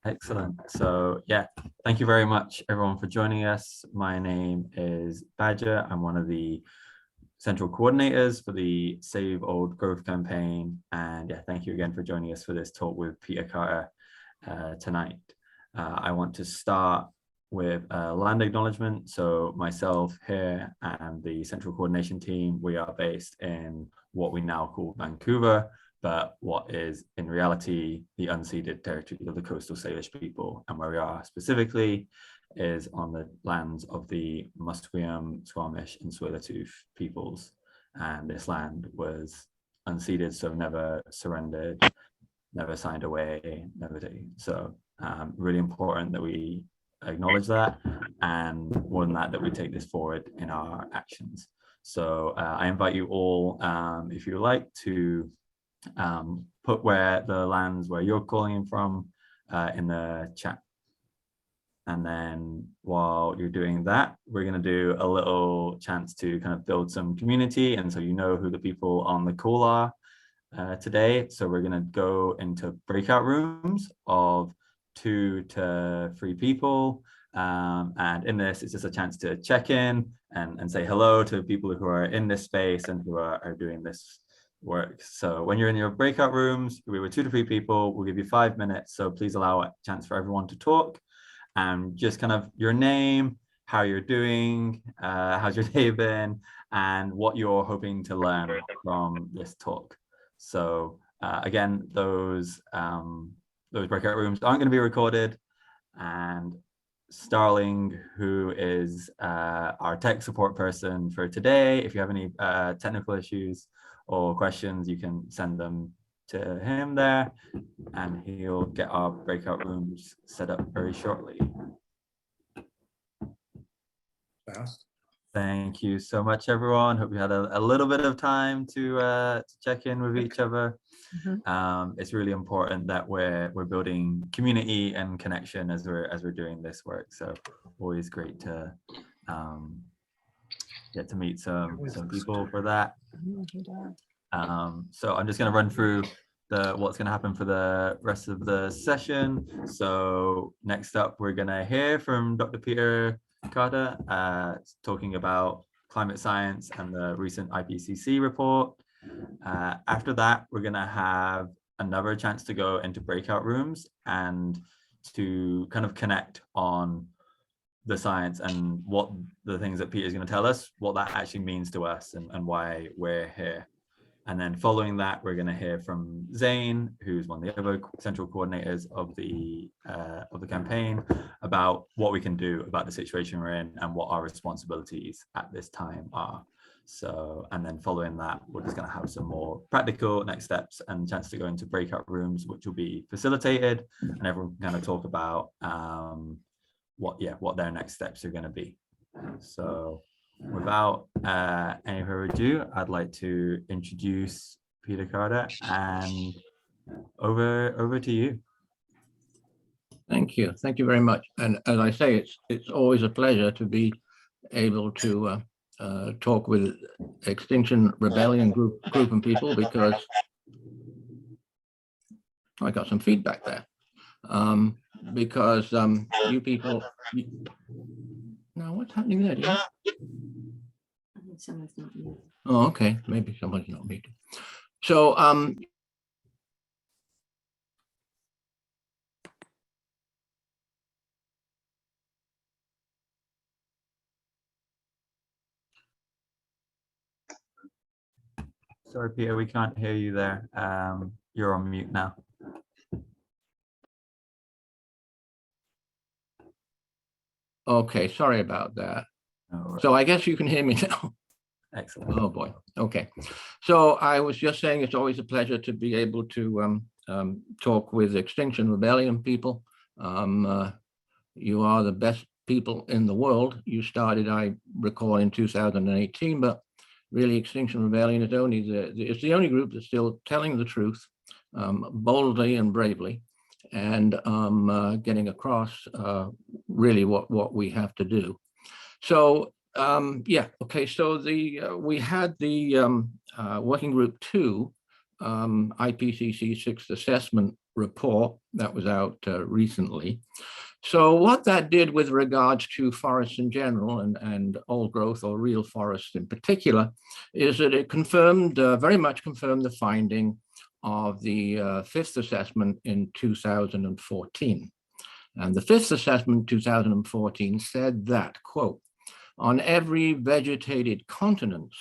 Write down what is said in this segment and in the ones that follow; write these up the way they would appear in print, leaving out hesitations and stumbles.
Excellent. So yeah, thank you very much everyone for joining us. My name is Badger. I'm one of the central coordinators for the Save Old Growth campaign. And yeah, thank you again for joining us for this talk with Peter Carter tonight. I want to start with a land acknowledgement. So myself here and the central coordination team, we are based in what we now call Vancouver, but what is in reality the unceded territory of the coastal Salish people. And where we are specifically is on the lands of the Musqueam, Squamish, and Tsleil-Waututh peoples. And this land was unceded, so never surrendered, never signed away, never taken. So really important that we acknowledge that, and more than that, that we take this forward in our actions. So I invite you all, if you like, to put where the lands where you're calling in from in the chat. And then while you're doing that, we're going to do a little chance to kind of build some community. And so you know who the people on the call are today. So we're going to go into breakout rooms of 2 to 3 people. And in this, it's just a chance to check in and say hello to people who are in this space and who are doing this work. So when you're in your breakout rooms, we were 2 to 3 people. We'll give you 5 minutes. So please allow a chance for everyone to talk. And just kind of your name, how you're doing, how's your day been, and what you're hoping to learn from this talk. So again, those breakout rooms aren't going to be recorded. And Starling, who is our tech support person for today, if you have any technical issues or questions, you can send them to him there, and he'll get our breakout rooms set up very shortly. Fast. Thank you so much, everyone. Hope you had a little bit of time to check in with each other. It's really important that we're building community and connection as we're doing this work. So always great to get to meet some people for that. So I'm just going to run through what's going to happen for the rest of the session. So next up, we're going to hear from Dr. Peter Carter talking about climate science and the recent IPCC report. After that, we're going to have another chance to go into breakout rooms and to kind of connect on the science and what the things that Peter's going to tell us, what that actually means to us and why we're here. And then following that, we're going to hear from Zane, who's one of the other central coordinators of the campaign, about what we can do about the situation we're in and what our responsibilities at this time are. So, and then following that, we're just going to have some more practical next steps and chance to go into breakout rooms, which will be facilitated, and everyone can kind of talk about what their next steps are going to be. So, without any further ado, I'd like to introduce Peter Carter, and over to you. Thank you very much. And as I say, it's always a pleasure to be able to talk with Extinction Rebellion group and people, because I got some feedback there. Because you people. Now, what's happening there? I think someone's not muted. Oh, okay. Maybe someone's not muted. So, Sorry, Peter, we can't hear you there. You're on mute now. okay, sorry about that. No, So I guess you can hear me now. excellent. Oh boy. Okay. So I was just saying it's always a pleasure to be able to talk with Extinction Rebellion people. You are the best people in the world. You started, I recall, in 2018, but really Extinction Rebellion is it's the only group that's still telling the truth boldly and bravely, and getting across really what we have to do. So yeah, okay, so we had the working group 2 IPCC sixth assessment report that was out recently. So what that did with regards to forests in general and old growth or real forests in particular is that it confirmed, very much confirmed the finding of the fifth assessment in 2014. And the fifth assessment in 2014 said that, quote, on every vegetated continent,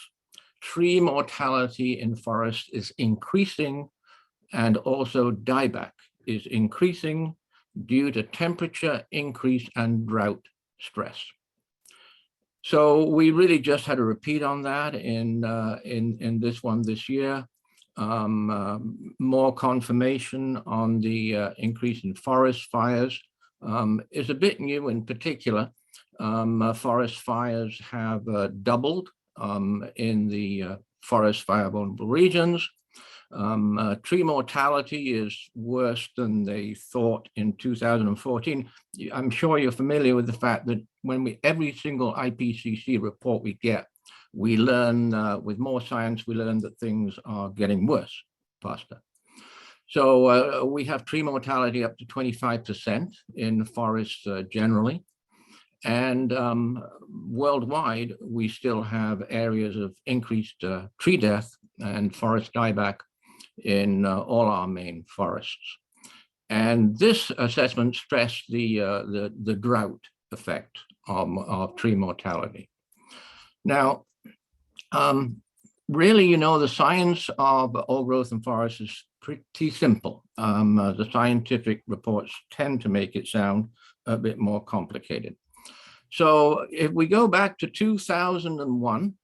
tree mortality in forests is increasing, and also dieback is increasing due to temperature increase and drought stress. So we really just had a repeat on that in this one this year. More confirmation on the increase in forest fires is a bit new. In particular, forest fires have doubled in the forest fire vulnerable regions. Tree mortality is worse than they thought in 2014. I'm sure you're familiar with the fact that when every single IPCC report we get, we learn with more science, we learn that things are getting worse faster. So we have tree mortality up to 25% in forests generally. And worldwide, we still have areas of increased tree death and forest dieback in all our main forests. And this assessment stressed the drought effect of tree mortality. Now, really, you know, the science of old growth and forests is pretty simple. The scientific reports tend to make it sound a bit more complicated. So if we go back to 2001,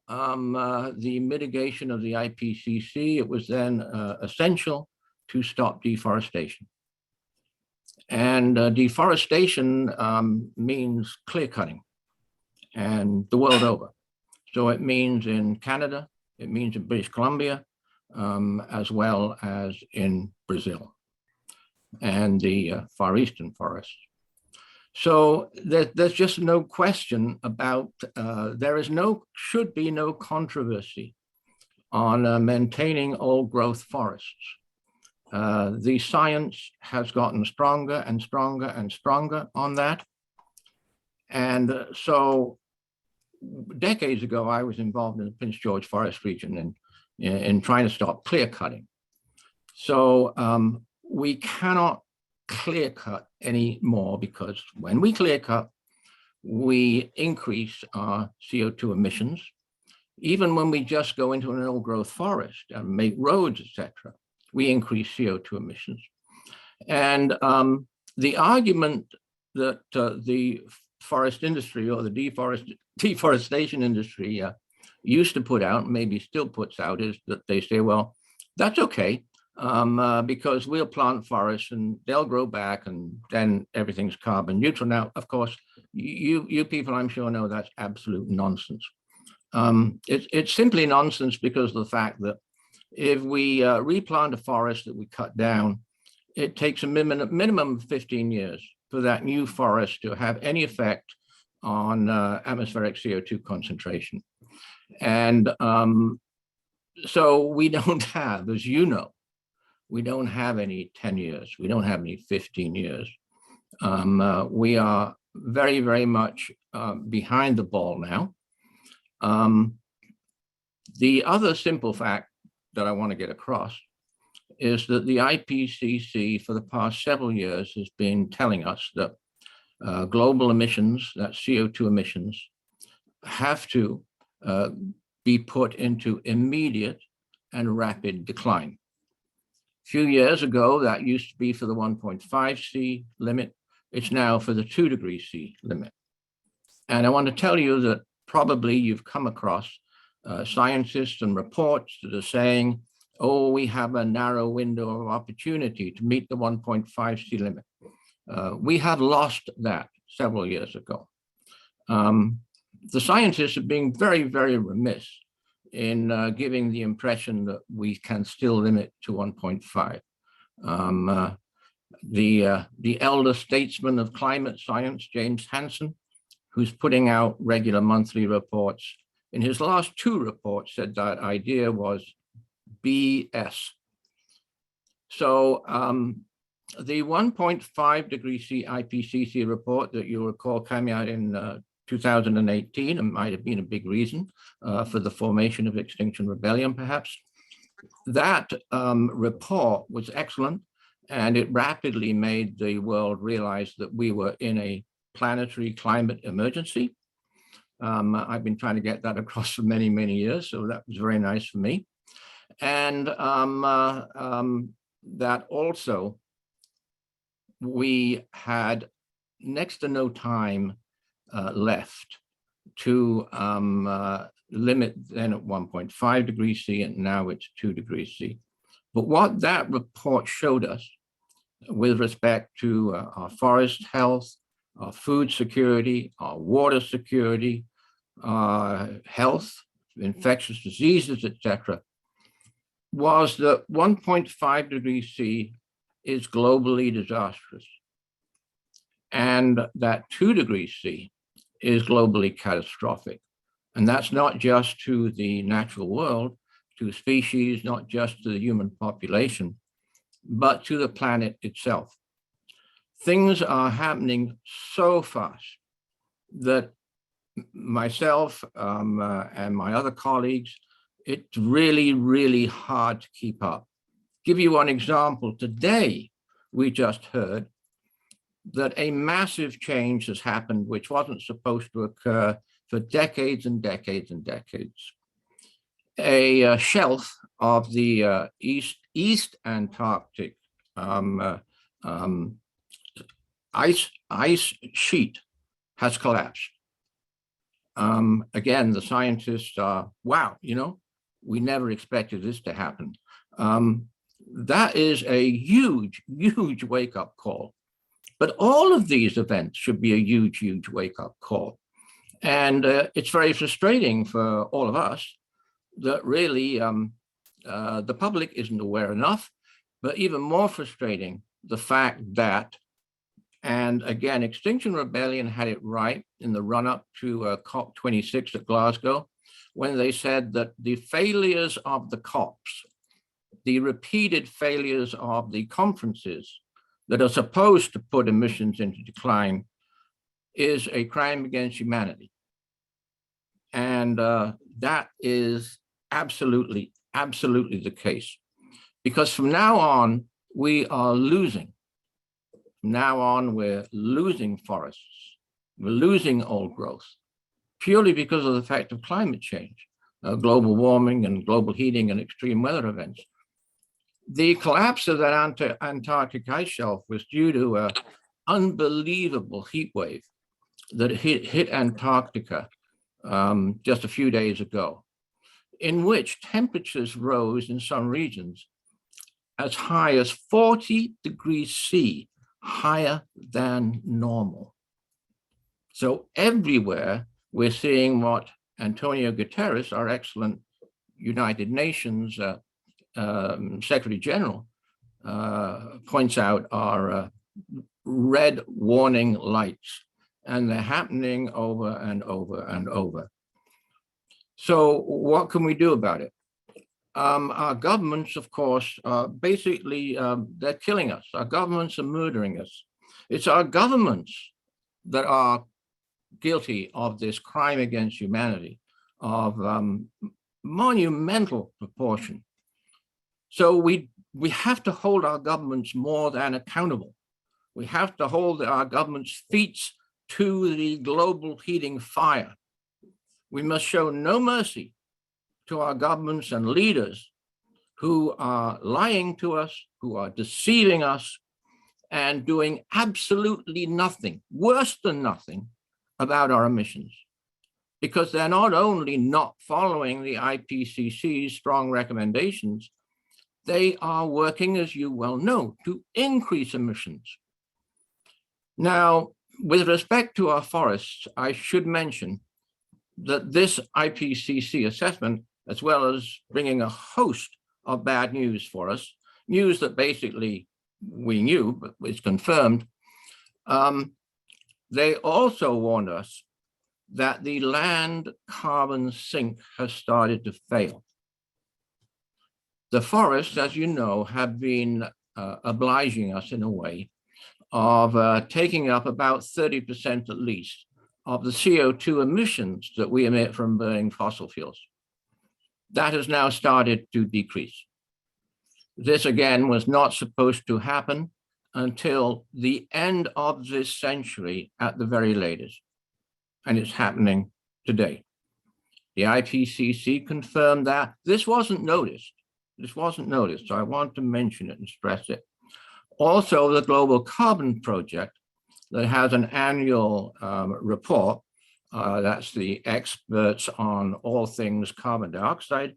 the mitigation of the IPCC, it was then essential to stop deforestation. And deforestation means clear cutting, and the world over. So it means in Canada, it means in British Columbia, as well as in Brazil and the Far Eastern forests. So there's just no question about, should be no controversy on maintaining old growth forests. The science has gotten stronger and stronger and stronger on that. And so decades ago, I was involved in the Prince George Forest region in trying to stop clear cutting. So we cannot clear cut anymore, because when we clear cut, we increase our CO2 emissions. Even when we just go into an old growth forest and make roads, etc., we increase CO2 emissions. And the argument that the forest industry or the deforestation industry used to put out, maybe still puts out, is that they say, well, that's okay, because we'll plant forests and they'll grow back and then everything's carbon neutral. Now, of course, you people, I'm sure, know that's absolute nonsense. It's simply nonsense because of the fact that if we replant a forest that we cut down, it takes a minimum of 15 years for that new forest to have any effect on atmospheric CO2 concentration. And so we don't have, as you know, we don't have any 10 years. We don't have any 15 years. We are very, very much behind the ball now. The other simple fact that I want to get across is that the IPCC for the past several years has been telling us that global emissions, that CO2 emissions, have to be put into immediate and rapid decline. A few years ago, that used to be for the 1.5 C limit. It's now for the 2 degrees C limit. And I want to tell you that probably you've come across scientists and reports that are saying, oh, we have a narrow window of opportunity to meet the 1.5 C limit. We have lost that several years ago. The scientists are being very, very remiss in giving the impression that we can still limit to 1.5. The elder statesman of climate science, James Hansen, who's putting out regular monthly reports, in his last 2 reports said that idea was BS. So the 1.5 degree C IPCC report that you recall came out in 2018, and might have been a big reason for the formation of Extinction Rebellion, perhaps. That report was excellent, and it rapidly made the world realize that we were in a planetary climate emergency. I've been trying to get that across for many, many years, so that was very nice for me. And that also, we had next to no time left to limit then at 1.5 degrees C, and now it's 2 degrees C. But what that report showed us with respect to our forest health, our food security, our water security, health, infectious diseases, etc., was that 1.5 degrees C is globally disastrous, and that 2 degrees C is globally catastrophic. And that's not just to the natural world, to species, not just to the human population, but to the planet itself. Things are happening so fast that myself and my other colleagues, it's really, really hard to keep up. Give you one example. Today, we just heard that a massive change has happened, which wasn't supposed to occur for decades and decades and decades. A shelf of the East Antarctic ice sheet has collapsed. Again, the scientists are, wow, you know, we never expected this to happen. That is a huge, huge wake-up call. But all of these events should be a huge, huge wake-up call. And it's very frustrating for all of us that really the public isn't aware enough, but even more frustrating, the fact that, and again, Extinction Rebellion had it right in the run-up to COP26 at Glasgow, when they said that the failures of the COPs, the repeated failures of the conferences that are supposed to put emissions into decline, is a crime against humanity. And that is absolutely, absolutely the case. Because from now on, we are losing. From now on, we're losing forests. We're losing old growth, purely because of the fact of climate change, global warming and global heating and extreme weather events. The collapse of that Antarctic ice shelf was due to an unbelievable heat wave that hit Antarctica just a few days ago, in which temperatures rose in some regions as high as 40 degrees C, higher than normal. So everywhere we're seeing what Antonio Guterres, our excellent United Nations Secretary General, points out are red warning lights, and they're happening over and over and over. So what can we do about it? Our governments, of course, basically, they're killing us. Our governments are murdering us. It's our governments that are guilty of this crime against humanity of monumental proportion. So we have to hold our governments more than accountable. We have to hold our government's feet to the global heating fire. We must show no mercy to our governments and leaders who are lying to us, who are deceiving us, and doing absolutely nothing, worse than nothing, about our emissions. Because they're not only not following the IPCC's strong recommendations, they are working, as you well know, to increase emissions. Now, with respect to our forests, I should mention that this IPCC assessment, as well as bringing a host of bad news for us, news that basically we knew, but is confirmed, they also warned us that the land carbon sink has started to fail. The forests, as you know, have been obliging us in a way of taking up about 30% at least of the CO2 emissions that we emit from burning fossil fuels. That has now started to decrease. This again was not supposed to happen until the end of this century at the very latest, and it's happening today. The IPCC confirmed that. This wasn't noticed. This wasn't noticed, so I want to mention it and stress it. Also, the Global Carbon Project that has an annual report, that's the experts on all things carbon dioxide,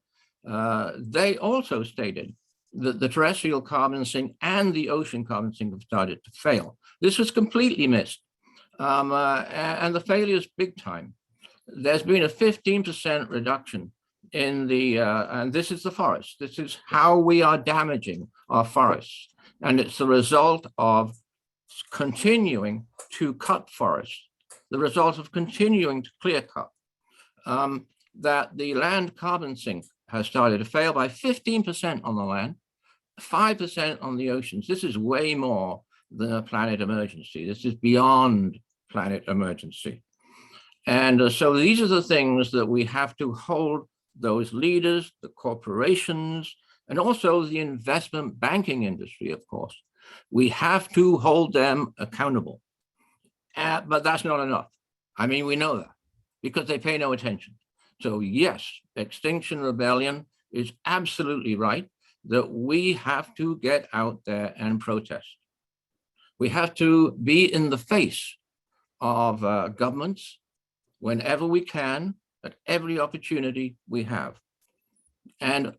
they also stated that the terrestrial carbon sink and the ocean carbon sink have started to fail. This was completely missed, and the failure is big time. There's been a 15% reduction in the, and this is the forest. This is how we are damaging our forests. And it's the result of continuing to cut forests, the result of continuing to clear cut, that the land carbon sink has started to fail by 15% on the land, 5% on the oceans. This is way more than a planet emergency. This is beyond planet emergency. And so these are the things that we have to hold those leaders, the corporations, and also the investment banking industry, of course. We have to hold them accountable. But that's not enough. I mean, we know that because they pay no attention. So yes, Extinction Rebellion is absolutely right that we have to get out there and protest. We have to be in the face of governments whenever we can, at every opportunity we have. And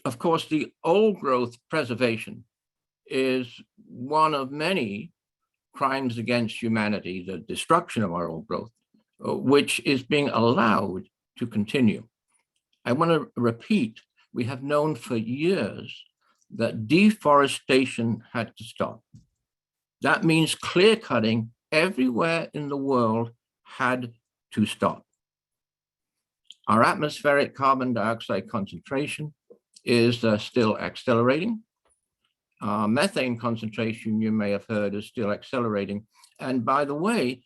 of course, the old growth preservation is one of many crimes against humanity, the destruction of our old growth, which is being allowed to continue. I want to repeat, we have known for years that deforestation had to stop. That means clear cutting everywhere in the world had to stop. Our atmospheric carbon dioxide concentration is still accelerating. Methane concentration, you may have heard, is still accelerating. And by the way,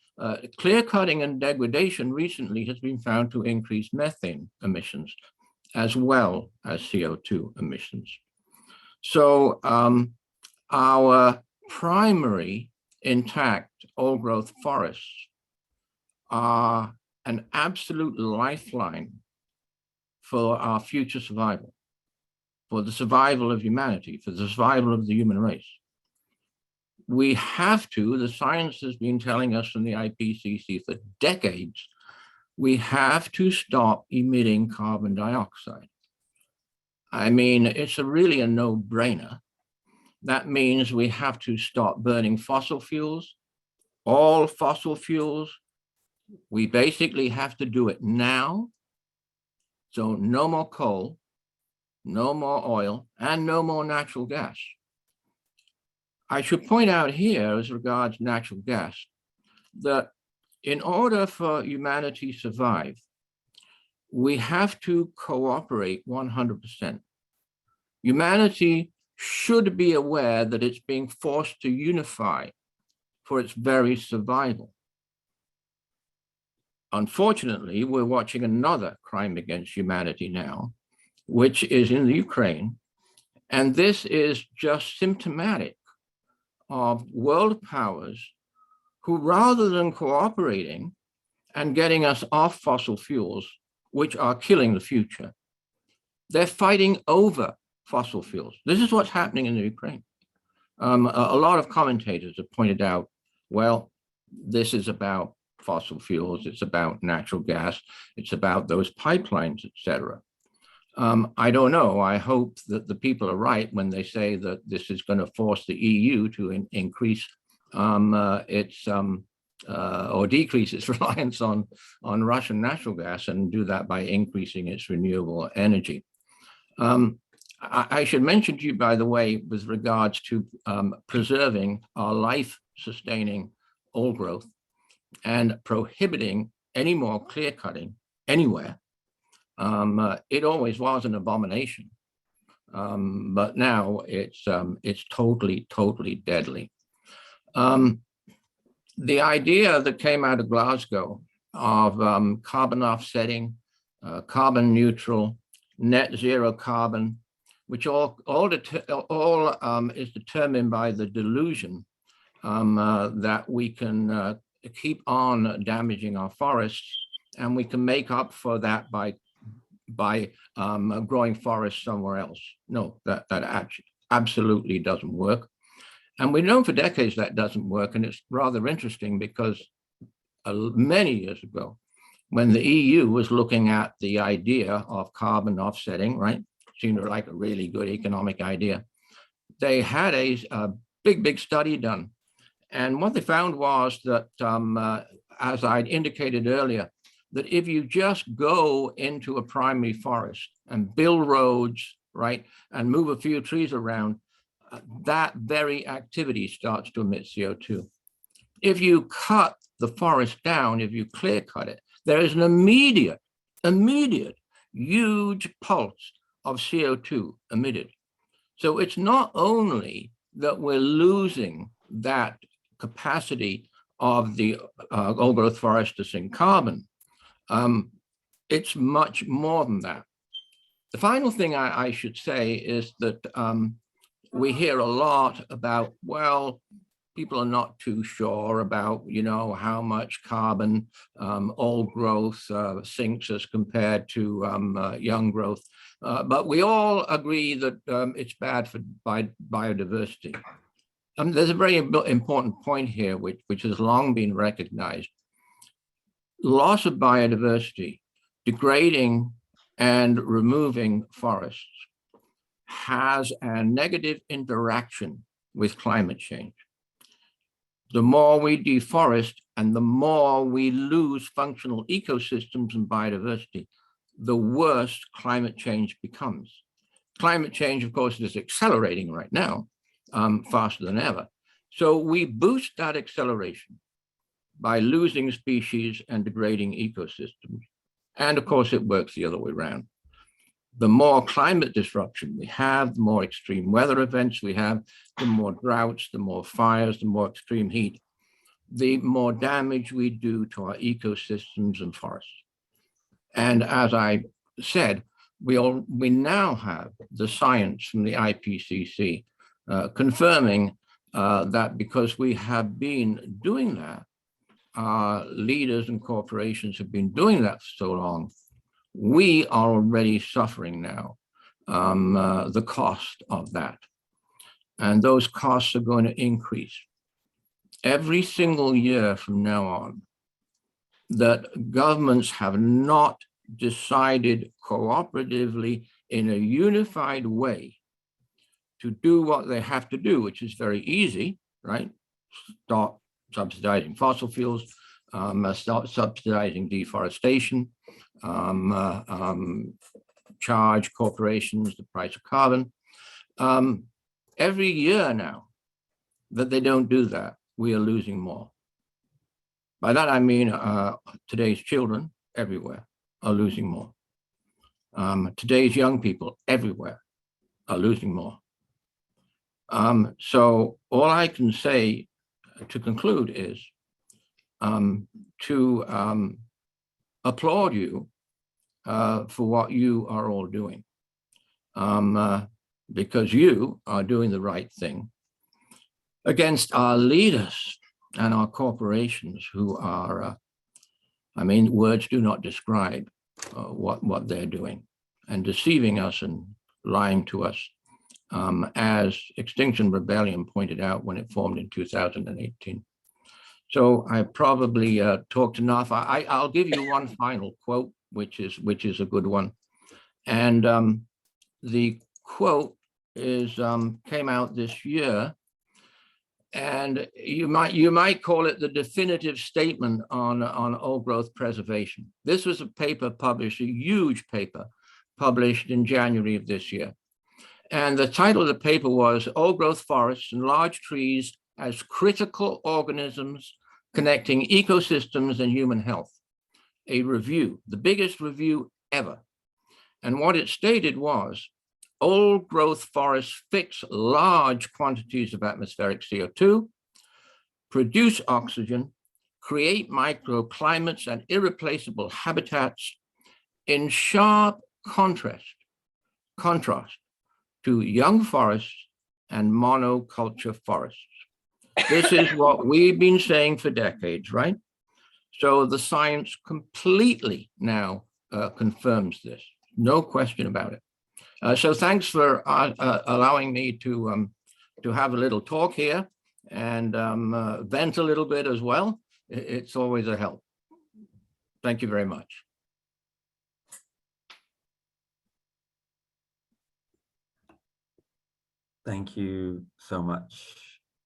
clear cutting and degradation recently has been found to increase methane emissions as well as CO2 emissions. So our primary intact old growth forests are an absolute lifeline for our future survival, for the survival of humanity, for the survival of the human race. We have to, the science has been telling us from the IPCC for decades, we have to stop emitting carbon dioxide. I mean, it's really a no-brainer. That means we have to stop burning fossil fuels, all fossil fuels. We basically have to do it now. So no more coal, no more oil, and no more natural gas. I should point out here, as regards natural gas, that in order for humanity to survive, we have to cooperate 100%. Humanity should be aware that it's being forced to unify for its very survival. Unfortunately, we're watching another crime against humanity now, which is in the Ukraine. And this is just symptomatic of world powers who, rather than cooperating and getting us off fossil fuels, which are killing the future, they're fighting over fossil fuels. This is what's happening in the Ukraine. A lot of commentators have pointed out, well, this is about fossil fuels, it's about natural gas, it's about those pipelines, etc. I don't know. I hope that the people are right when they say that this is going to force the EU to increase its or decrease its reliance on Russian natural gas and do that by increasing its renewable energy. I should mention to you, by the way, with regards to preserving our life-sustaining old growth and prohibiting any more clear cutting anywhere. It always was an abomination. but now it's totally deadly. The idea that came out of Glasgow of carbon offsetting, carbon neutral, net zero carbon, which all is determined by the delusion that we can keep on damaging our forests, and we can make up for that by growing forests somewhere else. No, that actually absolutely doesn't work. And we've known for decades that doesn't work. And it's rather interesting because many years ago, when the EU was looking at the idea of carbon offsetting, right, seemed like a really good economic idea, they had a big study done. And what they found was that, as I'd indicated earlier, that if you just go into a primary forest and build roads, right, and move a few trees around, that very activity starts to emit CO2. If you cut the forest down, if you clear cut it, there is an immediate, huge pulse of CO2 emitted. So it's not only that we're losing that capacity of the old growth forest to sink carbon, it's much more than that. The final thing I should say is that we hear a lot about, well, people are not too sure about, how much carbon old growth sinks as compared to young growth. But we all agree that it's bad for biodiversity. There's a very important point here, which has long been recognized. Loss of biodiversity, degrading and removing forests has a negative interaction with climate change. The more we deforest and the more we lose functional ecosystems and biodiversity, the worse climate change becomes. Climate change, of course, is accelerating right now, faster than ever. So we boost that acceleration by losing species and degrading ecosystems. And of course, it works the other way around. The more climate disruption we have, the more extreme weather events we have, the more droughts, the more fires, the more extreme heat, the more damage we do to our ecosystems and forests. And as I said, we now have the science from the IPCC confirming that because we have been doing that, our leaders and corporations have been doing that for so long, we are already suffering now the cost of that. And those costs are going to increase every single year from now on, that governments have not decided cooperatively in a unified way to do what they have to do, which is very easy, right? Stop subsidizing fossil fuels, stop subsidizing deforestation, charge corporations the price of carbon. Every year now that they don't do that, we are losing more. By that, I mean today's children everywhere are losing more. Today's young people everywhere are losing more. So all I can say to conclude is to applaud you for what you are all doing, because you are doing the right thing against our leaders and our corporations who are, words do not describe what they're doing and deceiving us and lying to us, as Extinction Rebellion pointed out when it formed in 2018. So I probably talked enough. I'll give you one final quote, which is a good one. And the quote is came out this year, and you might call it the definitive statement on old growth preservation. This was a paper published, a huge paper published in January of this year. And the title of the paper was Old Growth Forests and Large Trees as Critical Organisms Connecting Ecosystems and Human Health, a review, the biggest review ever. And what it stated was, old growth forests fix large quantities of atmospheric CO2, produce oxygen, create microclimates and irreplaceable habitats in sharp contrast to young forests and monoculture forests. This is what we've been saying for decades, right? So the science completely now confirms this, no question about it. So thanks for allowing me to have a little talk here and vent a little bit as well. It's always a help. Thank you very much. Thank you so much,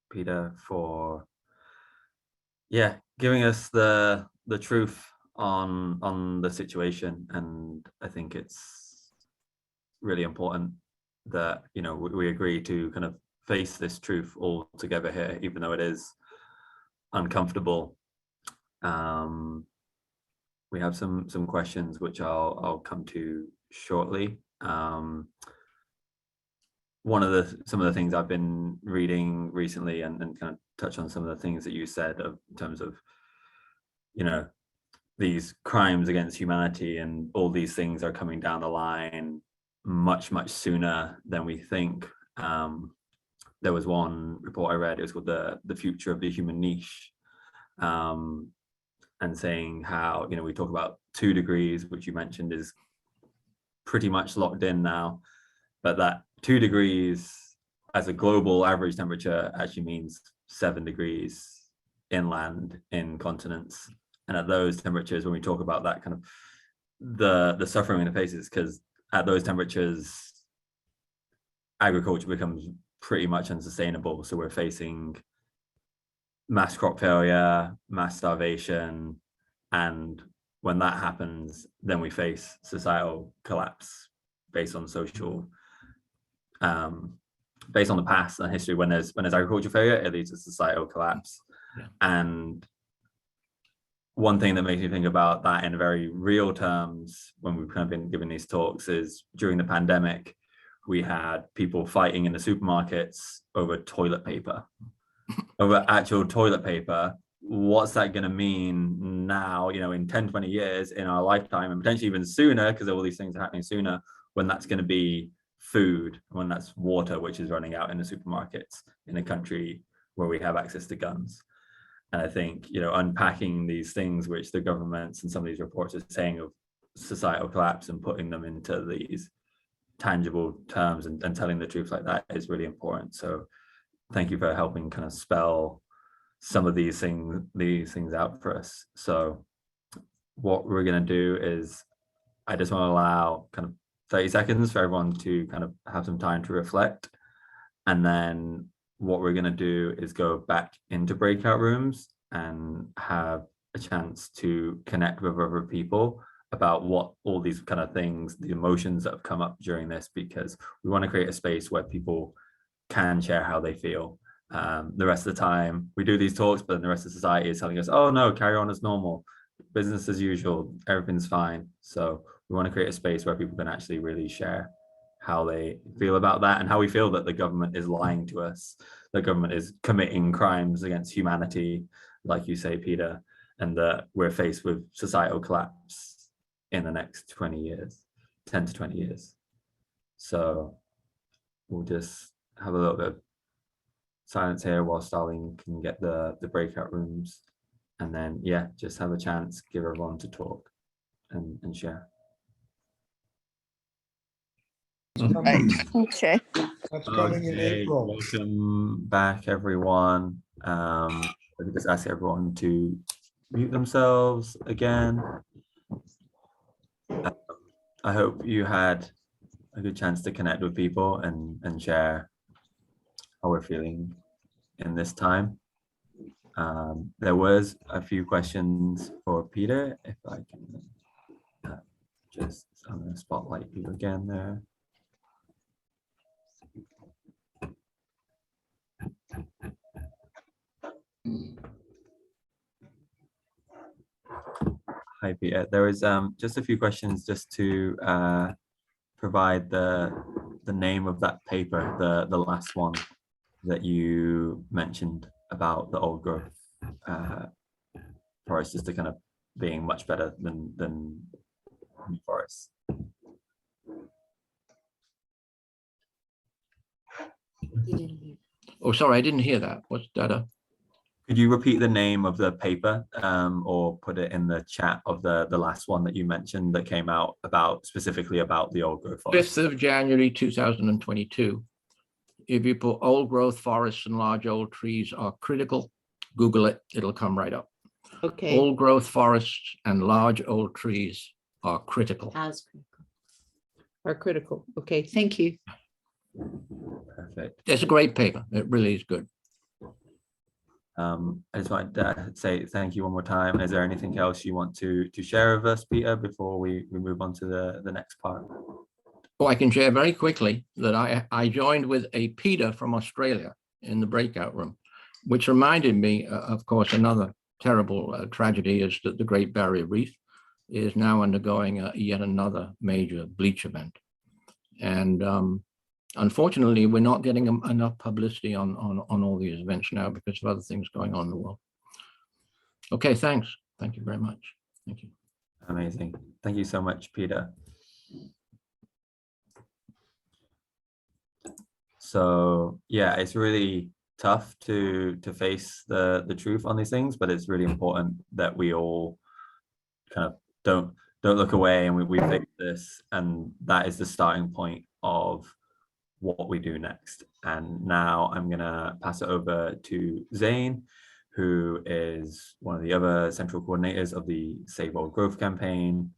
Peter, for giving us the truth on the situation. And I think it's really important that we agree to kind of face this truth all together here, even though it is uncomfortable. We have some questions which I'll come to shortly. Some of the things I've been reading recently and kind of touch on some of the things that you said in terms of these crimes against humanity, and all these things are coming down the line much sooner than we think. There was one report I read, it was called the future of the human niche, and saying how we talk about 2 degrees, which you mentioned is pretty much locked in now, but that 2 degrees as a global average temperature actually means 7 degrees inland in continents. And at those temperatures, when we talk about that kind of the suffering in the faces, because at those temperatures agriculture becomes pretty much unsustainable. So we're facing mass crop failure, mass starvation, and when that happens, then we face societal collapse based on social based on the past and history. When there's agricultural failure, it leads to societal collapse. Yeah. And one thing that makes me think about that in very real terms when we've kind of been giving these talks is during the pandemic, we had people fighting in the supermarkets over toilet paper, over actual toilet paper. What's that going to mean now, in 10, 20 years in our lifetime, and potentially even sooner, because all these things are happening sooner, when that's going to be food, when that's water, which is running out in the supermarkets in a country where we have access to guns. And I think, unpacking these things, which the governments and some of these reports are saying of societal collapse, and putting them into these tangible terms and telling the truth like that is really important. So thank you for helping kind of spell some of these things out for us. So what we're going to do is I just want to allow kind of 30 seconds for everyone to kind of have some time to reflect. And then what we're going to do is go back into breakout rooms and have a chance to connect with other people about what all these kind of things, the emotions that have come up during this, because we want to create a space where people can share how they feel. The rest of the time we do these talks, but then the rest of society is telling us, oh no, carry on as normal, business as usual, everything's fine. So we want to create a space where people can actually really share how they feel about that, and how we feel that the government is lying to us, the government is committing crimes against humanity, like you say, Peter, and that we're faced with societal collapse in the next 20 years, 10 to 20 years. So we'll just have a little bit of silence here while Starling can get the breakout rooms, and then just have a chance, give everyone to talk and share. Right. Okay. That's coming in April. Welcome back, everyone. I just ask everyone to mute themselves again. I hope you had a good chance to connect with people and share how we're feeling in this time. There was a few questions for Peter, if I can I'm going to spotlight you again there. Hi, Peter. There was just a few questions just to provide the the name of that paper, the last one that you mentioned about the old growth forest, just to kind of being much better than new forests. You didn't hear. Oh, sorry, I didn't hear that. What's that? Could you repeat the name of the paper, or put it in the chat of the last one that you mentioned that came out specifically about the old growth forest? 5th of January 2022. If you put old growth forests and large old trees are critical, Google it, it'll come right up. Okay, Old growth forests and large old trees are critical. As critical. are critical. Okay, thank you. Perfect. It's a great paper. It really is good. I just want to say thank you one more time. Is there anything else you want to share with us, Peter, before we move on to the next part? Oh, I can share very quickly that I joined with a Peter from Australia in the breakout room, which reminded me, of course, another terrible tragedy is that the Great Barrier Reef is now undergoing yet another major bleach event. And unfortunately, we're not getting enough publicity on all these events now because of other things going on in the world. Okay, thanks. Thank you very much. Thank you. Amazing. Thank you so much, Peter. So yeah, it's really tough to face the truth on these things, but it's really important that we all kind of don't look away and we face this, and that is the starting point of what we do next. And now I'm gonna pass it over to Zane, who is one of the other central coordinators of the Save Old Growth campaign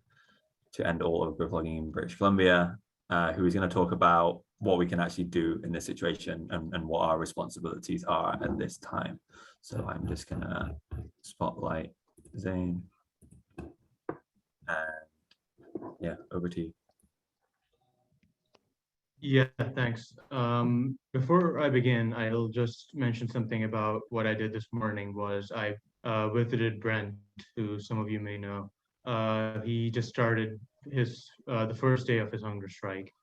to end all overgrowth logging in British Columbia, who is going to talk about what we can actually do in this situation and what our responsibilities are at this time. So I'm just gonna spotlight Zane, and yeah, over to you. Yeah, thanks. Before I begin, I'll just mention something about what I did this morning. Was I visited Brent, who some of you may know. He just started his the first day of his hunger strike,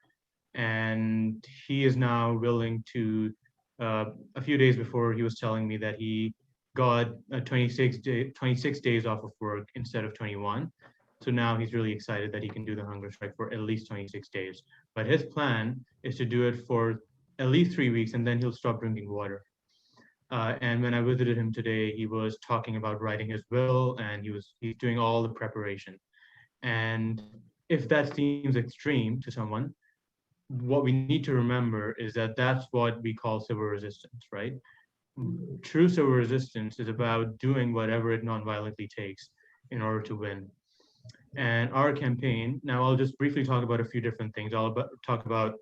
and he is now willing to. A few days before, he was telling me that he got 26 days off of work instead of 21. So now he's really excited that he can do the hunger strike for at least 26 days. But his plan is to do it for at least 3 weeks, and then he'll stop drinking water. And when I visited him today, he was talking about writing his will, and he's doing all the preparation. And if that seems extreme to someone, what we need to remember is that that's what we call civil resistance, right? True civil resistance is about doing whatever it non-violently takes in order to win. And our campaign, now I'll just briefly talk about a few different things. I'll talk about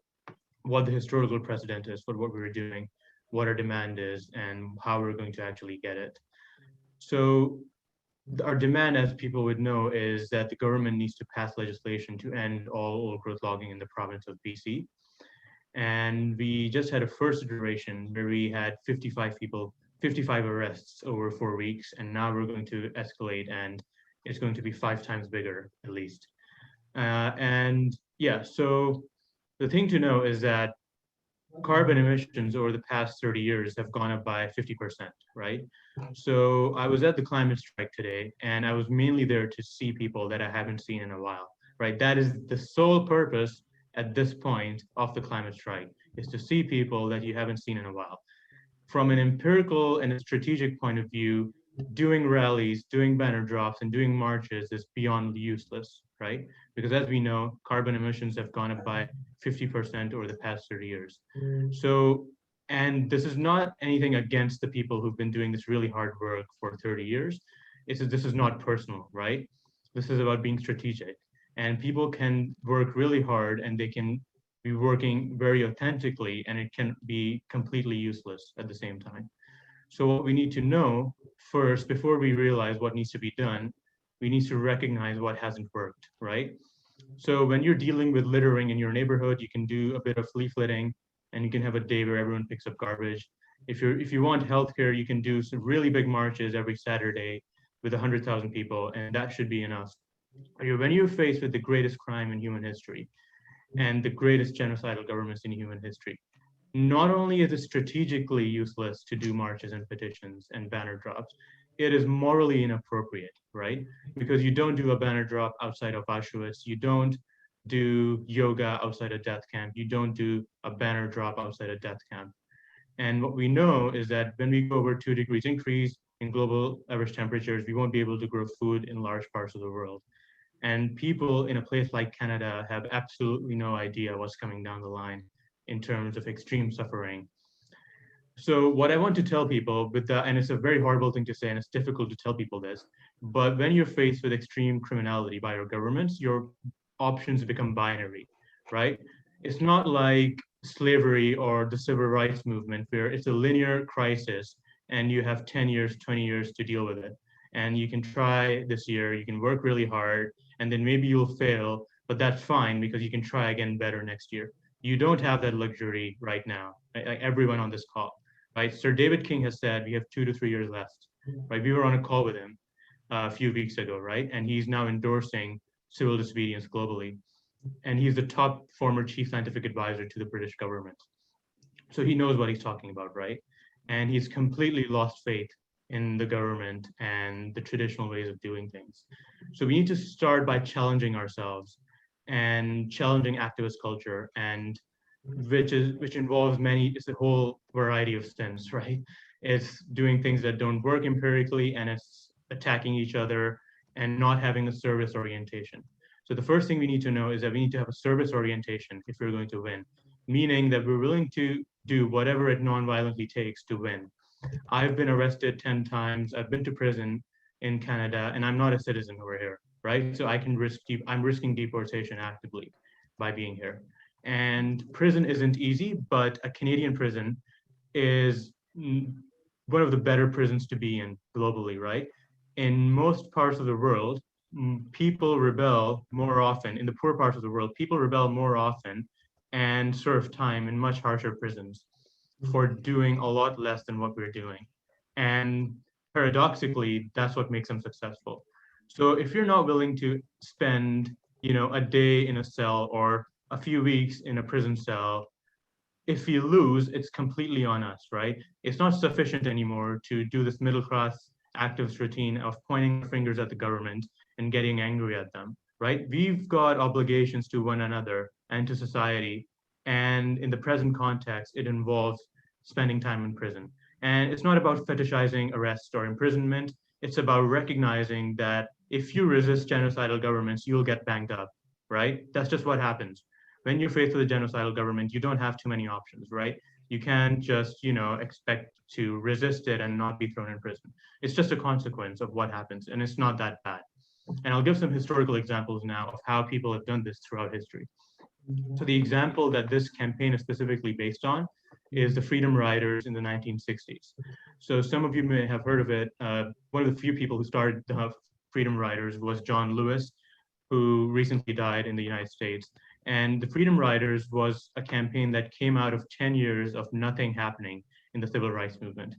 what the historical precedent is for what we were doing, what our demand is, and how we're going to actually get it. So our demand, as people would know, is that the government needs to pass legislation to end all old growth logging in the province of BC. And we just had a first iteration where we had 55 arrests over 4 weeks, and now we're going to escalate, and it's going to be 5 times bigger at least. And yeah, so the thing to know is that carbon emissions over the past 30 years have gone up by 50%, right? So I was at the climate strike today, and I was mainly there to see people that I haven't seen in a while, right? That is the sole purpose at this point of the climate strike, is to see people that you haven't seen in a while. From an empirical and a strategic point of view, doing rallies, doing banner drops, and doing marches is beyond useless, right? Because as we know, carbon emissions have gone up by 50% over the past 30 years. So, and this is not anything against the people who've been doing this really hard work for 30 years. This is not personal, right? This is about being strategic. And people can work really hard, and they can be working very authentically, and it can be completely useless at the same time. So what we need to know first, before we realize what needs to be done, we need to recognize what hasn't worked, right? So when you're dealing with littering in your neighborhood, you can do a bit of leafleting, and you can have a day where everyone picks up garbage. If you want healthcare, you can do some really big marches every Saturday with 100,000 people, and that should be enough. When you're faced with the greatest crime in human history, and the greatest genocidal governments in human history. Not only is it strategically useless to do marches and petitions and banner drops, it is morally inappropriate, right? Because you don't do a banner drop outside of Auschwitz, you don't do yoga outside a death camp, you don't do a banner drop outside a death camp. And what we know is that when we go over 2 degrees increase in global average temperatures, we won't be able to grow food in large parts of the world. And people in a place like Canada have absolutely no idea what's coming down the line in terms of extreme suffering. So what I want to tell people with that, and it's a very horrible thing to say, and it's difficult to tell people this, but when you're faced with extreme criminality by your governments, your options become binary, right? It's not like slavery or the civil rights movement where it's a linear crisis and you have 10 years, 20 years to deal with it. And you can try this year, you can work really hard, and then maybe you'll fail, but that's fine because you can try again better next year. You don't have that luxury right now, like everyone on this call, right? Sir David King has said we have 2 to 3 years left, right? We were on a call with him a few weeks ago, right? And he's now endorsing civil disobedience globally. And he's the top former chief scientific advisor to the British government. So he knows what he's talking about, right? And he's completely lost faith in the government and the traditional ways of doing things. So we need to start by challenging ourselves and challenging activist culture, and which involves it's a whole variety of sins, right? It's doing things that don't work empirically, and it's attacking each other and not having a service orientation. So the first thing we need to know is that we need to have a service orientation if we're going to win, meaning that we're willing to do whatever it non-violently takes to win. I've been arrested 10 times. I've been to prison in Canada, and I'm not a citizen over here, right? So I'm risking deportation actively by being here. And prison isn't easy, but a Canadian prison is one of the better prisons to be in globally, right? In most parts of the world, people rebel more often. In the poor parts of the world, people rebel more often and serve time in much harsher prisons for doing a lot less than what we're doing. And paradoxically, that's what makes them successful. So if you're not willing to spend, a day in a cell or a few weeks in a prison cell, if you lose, it's completely on us, right? It's not sufficient anymore to do this middle class activist routine of pointing fingers at the government and getting angry at them, right? We've got obligations to one another and to society. And in the present context, it involves spending time in prison. And it's not about fetishizing arrest or imprisonment. It's about recognizing that if you resist genocidal governments, you'll get banged up, right? That's just what happens. When you're faced with a genocidal government, you don't have too many options, right? You can't just, expect to resist it and not be thrown in prison. It's just a consequence of what happens, and it's not that bad. And I'll give some historical examples now of how people have done this throughout history. So the example that this campaign is specifically based on is the Freedom Riders in the 1960s. So some of you may have heard of it. One of the few people who started the Freedom Riders was John Lewis, who recently died in the United States. And the Freedom Riders was a campaign that came out of 10 years of nothing happening in the civil rights movement.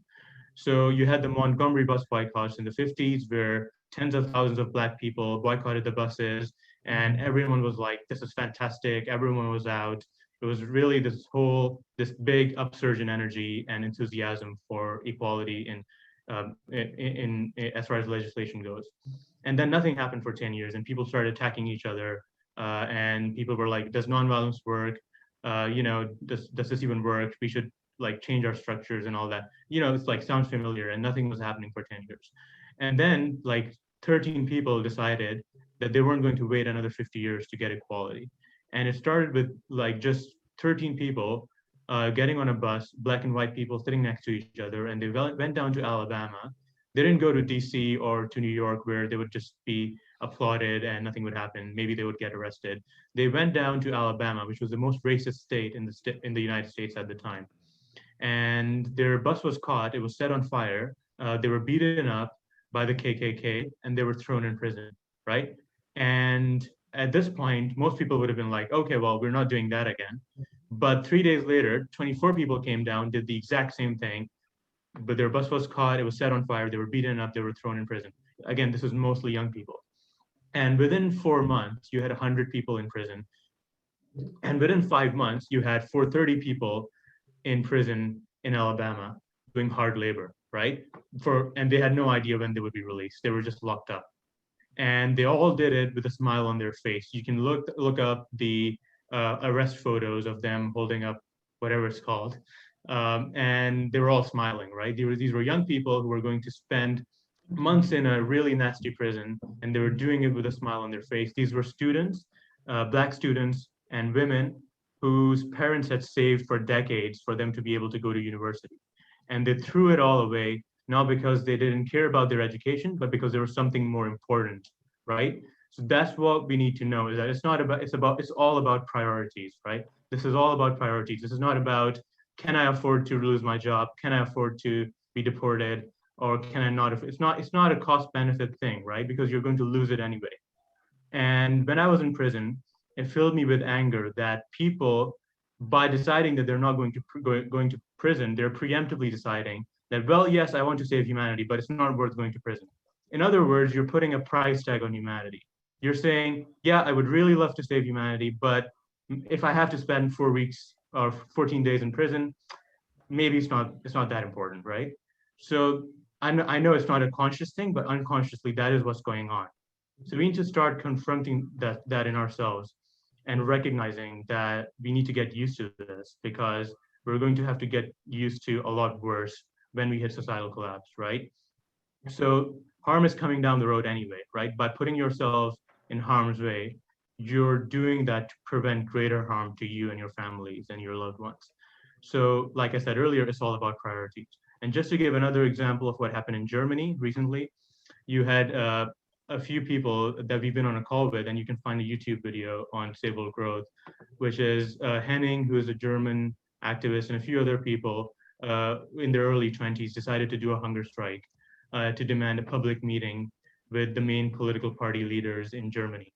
So you had the Montgomery bus boycotts in the 50s, where tens of thousands of Black people boycotted the buses, and everyone was like, this is fantastic. Everyone was out. It was really this big upsurge in energy and enthusiasm for equality in as far as legislation goes. And then nothing happened for 10 years, and people started attacking each other. And people were like, does nonviolence work? Does this even work? We should change our structures and all that. It's sounds familiar, and nothing was happening for 10 years. And then 13 people decided that they weren't going to wait another 50 years to get equality. And it started with just 13 people getting on a bus, Black and white people sitting next to each other, and they went down to Alabama. They didn't go to DC or to New York, where they would just be applauded and nothing would happen. Maybe they would get arrested. They went down to Alabama, which was the most racist state in the United States at the time. And their bus was caught. It was set on fire. They were beaten up by the KKK, and they were thrown in prison, right? And at this point, most people would have been like, okay, well, we're not doing that again. But 3 days later, 24 people came down, did the exact same thing, but their bus was caught, it was set on fire, they were beaten up, they were thrown in prison. Again, this is mostly young people. And within 4 months, you had 100 people in prison. And within 5 months, you had 430 people in prison in Alabama doing hard labor, right? And they had no idea when they would be released. They were just locked up. And they all did it with a smile on their face. You can look up the arrest photos of them holding up whatever it's called. And they were all smiling, right? These were young people who were going to spend months in a really nasty prison, and they were doing it with a smile on their face. These were students, Black students and women whose parents had saved for decades for them to be able to go to university. And they threw it all away, not because they didn't care about their education, but because there was something more important, right? So that's what we need to know, is that it's all about priorities, right? This is all about priorities. This is not about, can I afford to lose my job? Can I afford to be deported? Or can I not? It's not a cost benefit thing, right? Because you're going to lose it anyway. And when I was in prison, it filled me with anger that people, by deciding that they're not going to prison, they're preemptively deciding that, well, yes, I want to save humanity, but it's not worth going to prison. In other words, you're putting a price tag on humanity. You're saying, yeah, I would really love to save humanity, but if I have to spend 4 weeks or 14 days in prison, maybe it's not that important, right? So I know it's not a conscious thing, but unconsciously that is what's going on. So we need to start confronting that in ourselves and recognizing that we need to get used to this, because we're going to have to get used to a lot worse when we hit societal collapse, right? So harm is coming down the road anyway, right? By putting yourself in harm's way, you're doing that to prevent greater harm to you and your families and your loved ones. So like I said earlier, it's all about priorities. And just to give another example of what happened in Germany recently, you had a few people that we've been on a call with, and you can find a YouTube video on disabled growth, which is Henning, who is a German activist, and a few other people in their early 20s decided to do a hunger strike to demand a public meeting with the main political party leaders in Germany.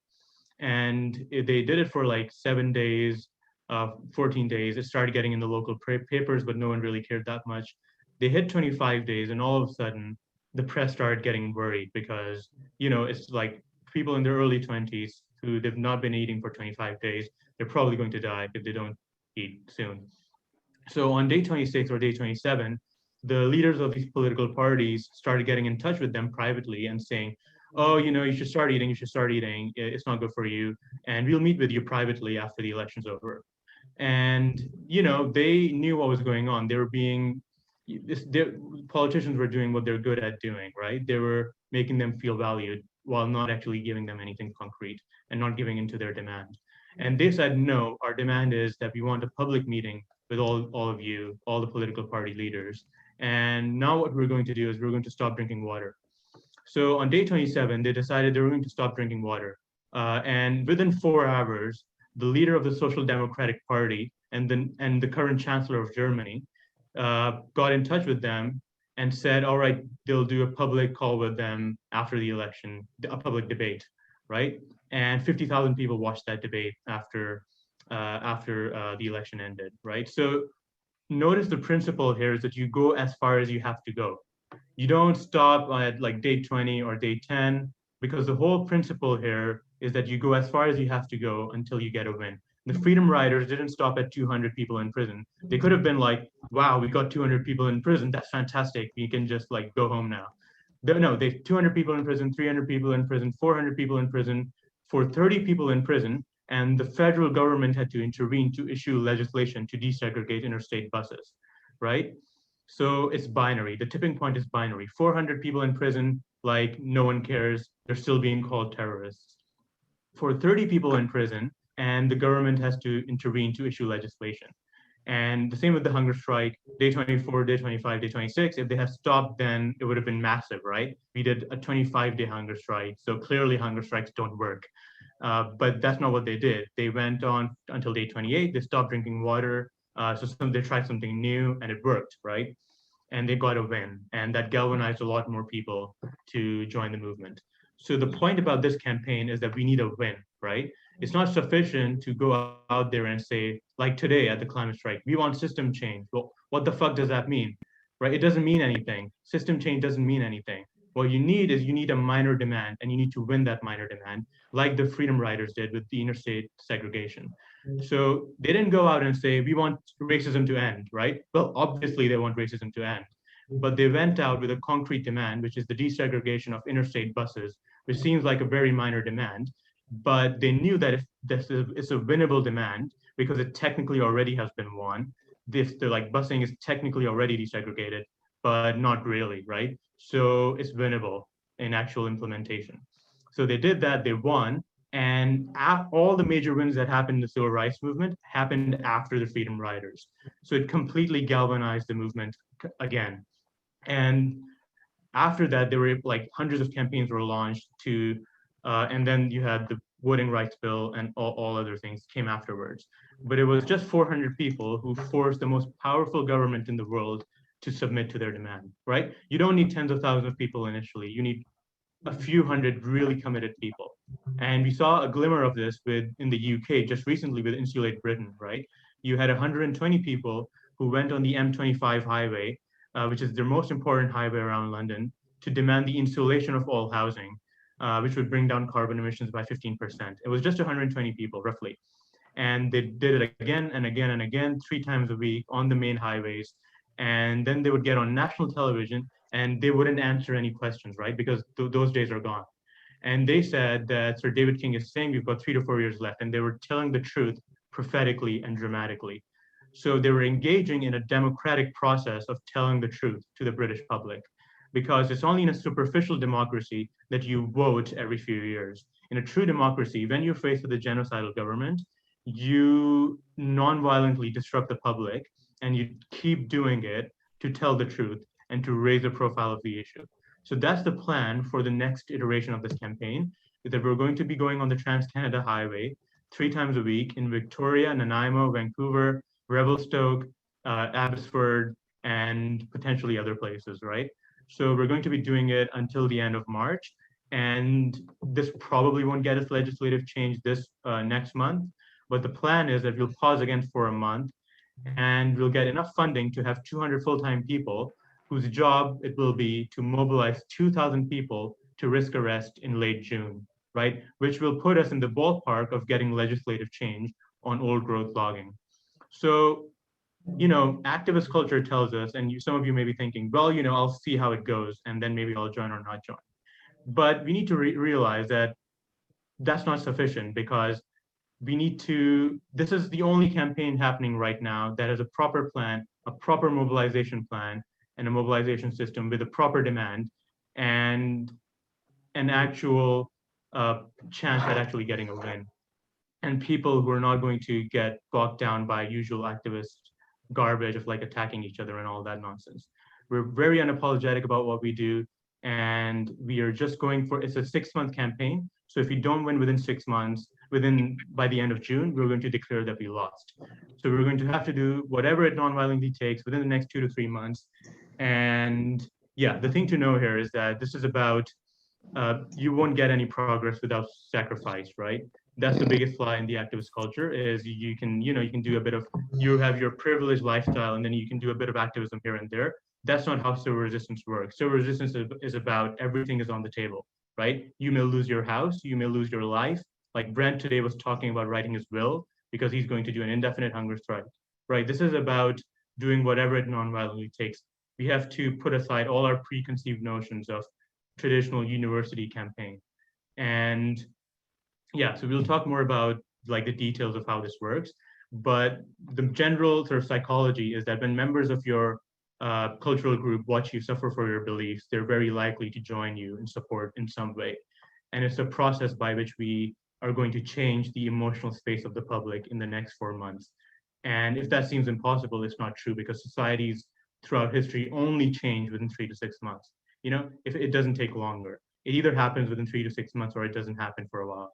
And they did it for like 7 days, 14 days. It started getting in the local papers, but no one really cared that much. They hit 25 days, and all of a sudden, the press started getting worried because, it's like people in their early 20s who they've not been eating for 25 days, they're probably going to die if they don't eat soon. So on day 26 or day 27, the leaders of these political parties started getting in touch with them privately and saying, oh, you should start eating, it's not good for you, and we'll meet with you privately after the election's over. And, they knew what was going on. Politicians were doing what they're good at doing, right? They were making them feel valued while not actually giving them anything concrete and not giving into their demand. And they said, no, our demand is that we want a public meeting with all of you, all the political party leaders. And now what we're going to do is we're going to stop drinking water. So on day 27, they decided they were going to stop drinking water. And within 4 hours, the leader of the Social Democratic Party and the current chancellor of Germany got in touch with them and said, all right, they'll do a public call with them after the election, a public debate, right? And 50,000 people watched that debate after the election ended, right? So notice the principle here is that you go as far as you have to go. You don't stop at like day 20 or day 10, because the whole principle here is that you go as far as you have to go until you get a win. The Freedom Riders didn't stop at 200 people in prison. They could have been like, wow, we got 200 people in prison. That's fantastic. We can just like go home now. No, they 200 people in prison, 300 people in prison, 400 people in prison, 430 people in prison. And the federal government had to intervene to issue legislation to desegregate interstate buses, right? So it's binary. The tipping point is binary. 400 people in prison, like no one cares. They're still being called terrorists. For 30 people in prison, and the government has to intervene to issue legislation. And the same with the hunger strike, day 24, day 25, day 26, if they had stopped, then it would have been massive, right? We did a 25-day hunger strike. So clearly hunger strikes don't work. But that's not what they did. They went on until day 28, they stopped drinking water. They tried something new and it worked, right? And they got a win, and that galvanized a lot more people to join the movement. So the point about this campaign is that we need a win, right? It's not sufficient to go out there and say, like today at the climate strike, we want system change. Well, what the fuck does that mean, right? It doesn't mean anything. System change doesn't mean anything. What you need is a minor demand, and you need to win that minor demand, like the Freedom Riders did with the interstate segregation. So they didn't go out and say, we want racism to end, right? Well, obviously they want racism to end, but they went out with a concrete demand, which is the desegregation of interstate buses, which seems like a very minor demand, but they knew that if this is it's a winnable demand because it technically already has been won. The like busing is technically already desegregated, but not really, right? So it's winnable in actual implementation. So they did that, they won, and all the major wins that happened in the civil rights movement happened after the Freedom Riders. So it completely galvanized the movement again. And after that, there were like hundreds of campaigns were launched to, and then you had the voting rights bill and all other things came afterwards. But it was just 400 people who forced the most powerful government in the world to submit to their demand, right? You don't need tens of thousands of people initially. You need a few hundred really committed people. And we saw a glimmer of this in the UK just recently with Insulate Britain, right? You had 120 people who went on the M25 highway, which is the most important highway around London, to demand the insulation of all housing, which would bring down carbon emissions by 15%. It was just 120 people, roughly. And they did it again and again and again, 3 times a week on the main highways. And then they would get on national television and they wouldn't answer any questions, right? Because those days are gone. And they said that Sir David King is saying we've got 3 to 4 years left, and they were telling the truth prophetically and dramatically. So they were engaging in a democratic process of telling the truth to the British public, because it's only in a superficial democracy that you vote every few years. In a true democracy, when you're faced with a genocidal government, you non-violently disrupt the public and you keep doing it to tell the truth and to raise the profile of the issue. So that's the plan for the next iteration of this campaign, is that we're going to be going on the Trans-Canada Highway 3 times a week in Victoria, Nanaimo, Vancouver, Revelstoke, Abbotsford, and potentially other places, right? So we're going to be doing it until the end of March. And this probably won't get us legislative change this next month. But the plan is that we'll pause again for a month and we'll get enough funding to have 200 full-time people whose job it will be to mobilize 2,000 people to risk arrest in late June, right? Which will put us in the ballpark of getting legislative change on old growth logging. So, activist culture tells us, and some of you may be thinking, well, I'll see how it goes, and then maybe I'll join or not join. But we need to realize that that's not sufficient, because this is the only campaign happening right now that has a proper plan, a proper mobilization plan, and a mobilization system with a proper demand and an actual chance at actually getting a win. And people who are not going to get bogged down by usual activist garbage of like attacking each other and all that nonsense. We're very unapologetic about what we do, and we are just going for, it's a 6-month campaign. So if you don't win within 6 months, by the end of June, we're going to declare that we lost. So we're going to have to do whatever it non-violently takes within the next 2 to 3 months. And yeah, the thing to know here is that this is about, you won't get any progress without sacrifice, right? That's the biggest flaw in the activist culture, is you can do a bit of, you have your privileged lifestyle and then you can do a bit of activism here and there. That's not how civil resistance works. Civil resistance is about everything is on the table, right? You may lose your house, you may lose your life. Like Brent today was talking about writing his will because he's going to do an indefinite hunger strike, right? This is about doing whatever it non-violently takes. We have to put aside all our preconceived notions of traditional university campaign. And yeah, so we'll talk more about like the details of how this works. But the general sort of psychology is that when members of your cultural group watch you suffer for your beliefs, they're very likely to join you in support in some way. And it's a process by which we are going to change the emotional space of the public in the next 4 months. And if that seems impossible, it's not true, because societies throughout history only change within 3 to 6 months. If it doesn't take longer, it either happens within 3 to 6 months or it doesn't happen for a while.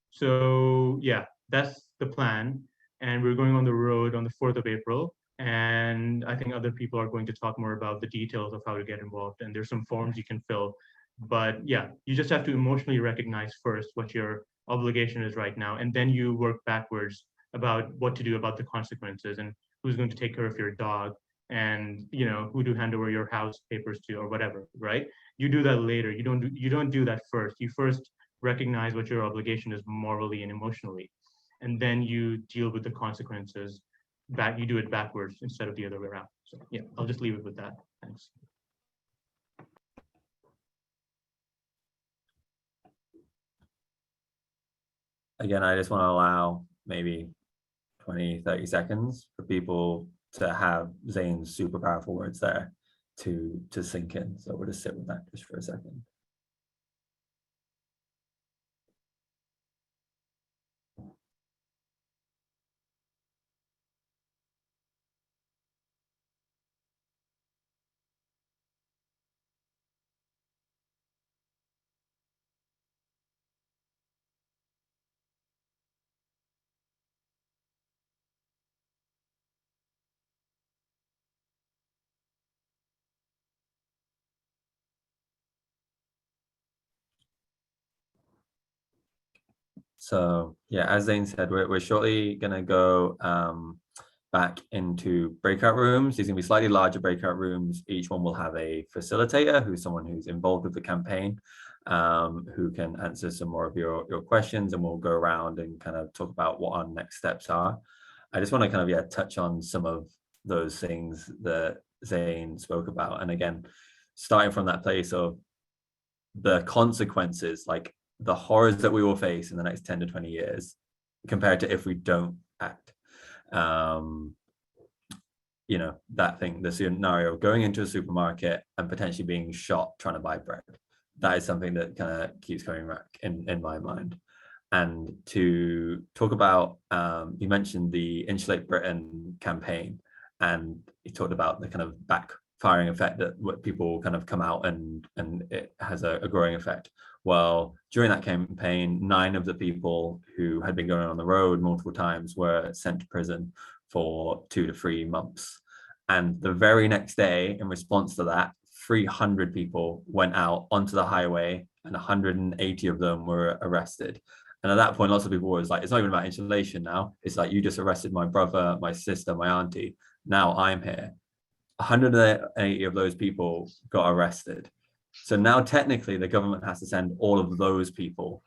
So yeah, that's the plan. And we're going on the road on the 4th of April. And I think other people are going to talk more about the details of how to get involved. And there's some forms you can fill. But yeah, you just have to emotionally recognize first what your obligation is right now. And then you work backwards about what to do about the consequences and who's going to take care of your dog and who to hand over your house papers to or whatever, right? You do that later. You don't do that first. You first recognize what your obligation is morally and emotionally. and then you deal with the consequences. You do it backwards instead of the other way around. So yeah, I'll just leave it with that. Thanks. Again, I just want to allow maybe 20, 30 seconds for people to have Zane's super powerful words there to sink in. So we'll just sit with that just for a second. So yeah, as Zane said, we're shortly going to go back into breakout rooms. These are going to be slightly larger breakout rooms. Each one will have a facilitator who's someone who's involved with the campaign, who can answer some more of your questions, and we'll go around and kind of talk about what our next steps are. I just want to kind of touch on some of those things that Zane spoke about. And again, starting from that place of the consequences, like the horrors that we will face in the next 10 to 20 years compared to if we don't act. You know, that thing, the scenario of going into a supermarket and potentially being shot trying to buy bread. That is something that kind of keeps coming back in my mind. And to talk about, you mentioned the Insulate Britain campaign, and you talked about the kind of backfiring effect that people kind of come out and it has a growing effect. Well, during that campaign, 9 of the people who had been going on the road multiple times were sent to prison for 2 to 3 months. And the very next day, in response to that, 300 people went out onto the highway and 180 of them were arrested. And at that point, lots of people was like, it's not even about insulation now. It's like, you just arrested my brother, my sister, my auntie. Now I'm here. 180 of those people got arrested. So now technically the government has to send all of those people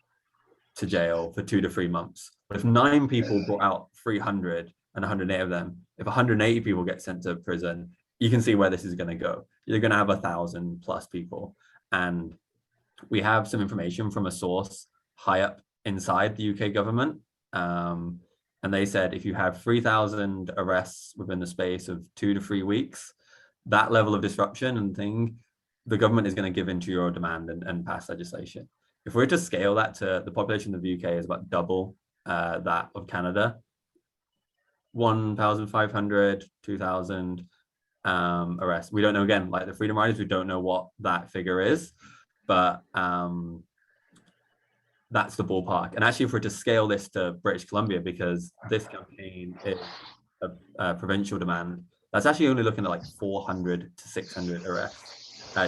to jail for 2 to 3 months. But if 9 people brought out 300 and 108 of them, if 180 people get sent to prison, you can see where this is going to go. You're going to have 1,000 plus people. And we have some information from a source high up inside the UK government. And they said if you have 3,000 arrests within the space of 2 to 3 weeks, that level of disruption and thing, the government is going to give into your demand and pass legislation. If we're to scale that to the population of the UK is about double that of Canada, 1,500, 2,000 arrests. We don't know, again, like the Freedom Riders, we don't know what that figure is, but that's the ballpark. And actually, if we're to scale this to British Columbia, because this campaign is a provincial demand, that's actually only looking at like 400 to 600 arrests.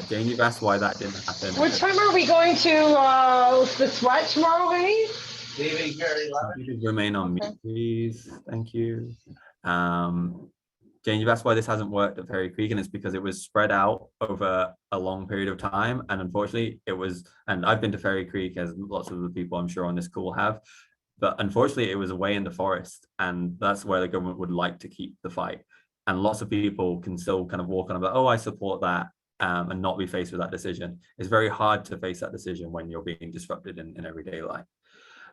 Jane, you've asked why that didn't happen. What time are we going to the SWAT tomorrow, honey? Leaving very loud. Remain on mute, please. Thank you. Jane, you've asked why this hasn't worked at Fairy Creek, and it's because it was spread out over a long period of time. And unfortunately, it was, and I've been to Fairy Creek, as lots of the people I'm sure on this call have, but unfortunately, it was away in the forest, and that's where the government would like to keep the fight. And lots of people can still kind of walk on about, oh, I support that, and not be faced with that decision. It's very hard to face that decision when you're being disrupted in everyday life.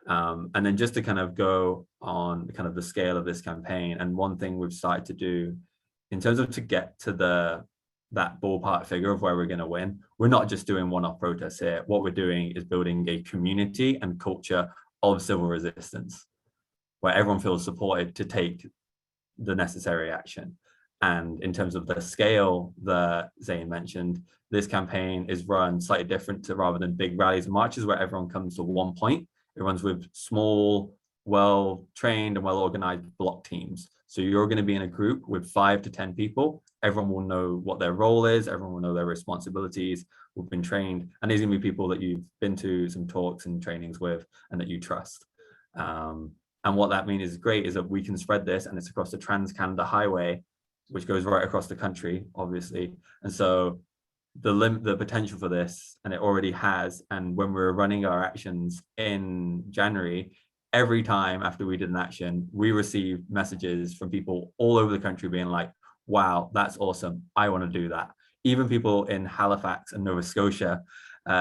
And then just to kind of go on kind of the scale of this campaign, and one thing we've started to do in terms of to get to that ballpark figure of where we're going to win, we're not just doing one-off protests here. What we're doing is building a community and culture of civil resistance where everyone feels supported to take the necessary action. And in terms of the scale that Zane mentioned, this campaign is run slightly different to rather than big rallies and marches where everyone comes to one point. It runs with small, well-trained and well-organized block teams. So you're going to be in a group with 5 to 10 people. Everyone will know what their role is. Everyone will know their responsibilities. We've been trained. And these are going to be people that you've been to some talks and trainings with and that you trust. And what that means is great is that we can spread this, and it's across the Trans-Canada Highway, which goes right across the country, obviously. And so the potential for this, and it already has, and when we're running our actions in January, every time after we did an action, we received messages from people all over the country being like, wow, that's awesome. I want to do that. Even people in Halifax and Nova Scotia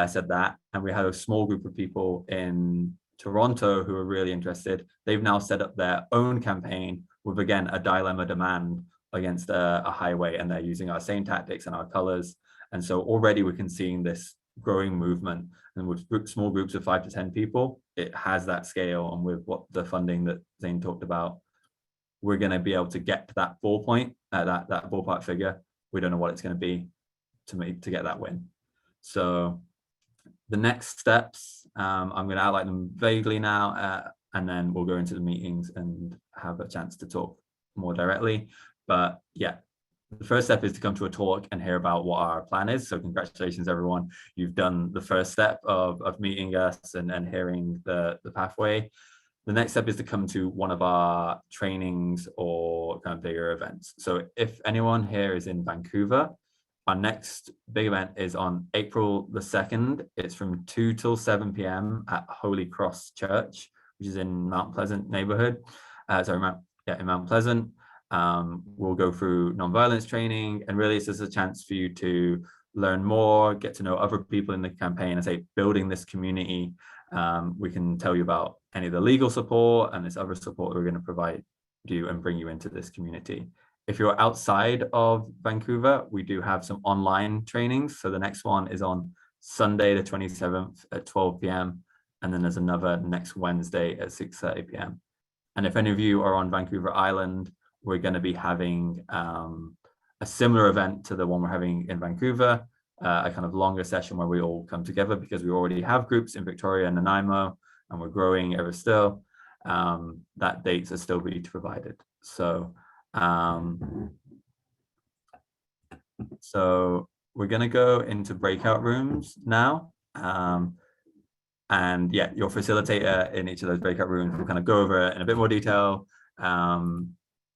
said that. And we had a small group of people in Toronto who are really interested. They've now set up their own campaign with, again, a dilemma demand against a highway, and they're using our same tactics and our colors. And so already we can see this growing movement, and with small groups of 5 to 10 people, it has that scale. And with what the funding that Zane talked about, we're going to be able to get to that that ballpark figure. We don't know what it's going to be to get that win. So the next steps, I'm going to outline them vaguely now, and then we'll go into the meetings and have a chance to talk more directly. But yeah, the first step is to come to a talk and hear about what our plan is. So congratulations, everyone. You've done the first step of meeting us and hearing the pathway. The next step is to come to one of our trainings or kind of bigger events. So if anyone here is in Vancouver, our next big event is on April the 2nd. It's from 2 till 7 p.m. at Holy Cross Church, which is in Mount Pleasant neighborhood. In Mount Pleasant. We'll go through nonviolence training, and really it's just a chance for you to learn more, get to know other people in the campaign, and say building this community. We can tell you about any of the legal support and this other support we're going to provide you and bring you into this community. If you're outside of Vancouver, we do have some online trainings. So the next one is on Sunday the 27th at 12 p.m. and then there's another next Wednesday at 6:30 p.m. And if any of you are on Vancouver Island, we're going to be having a similar event to the one we're having in Vancouver, a kind of longer session where we all come together, because we already have groups in Victoria and Nanaimo, and we're growing ever still. That dates are still being provided. So we're going to go into breakout rooms now. And yeah, your facilitator in each of those breakout rooms will kind of go over it in a bit more detail,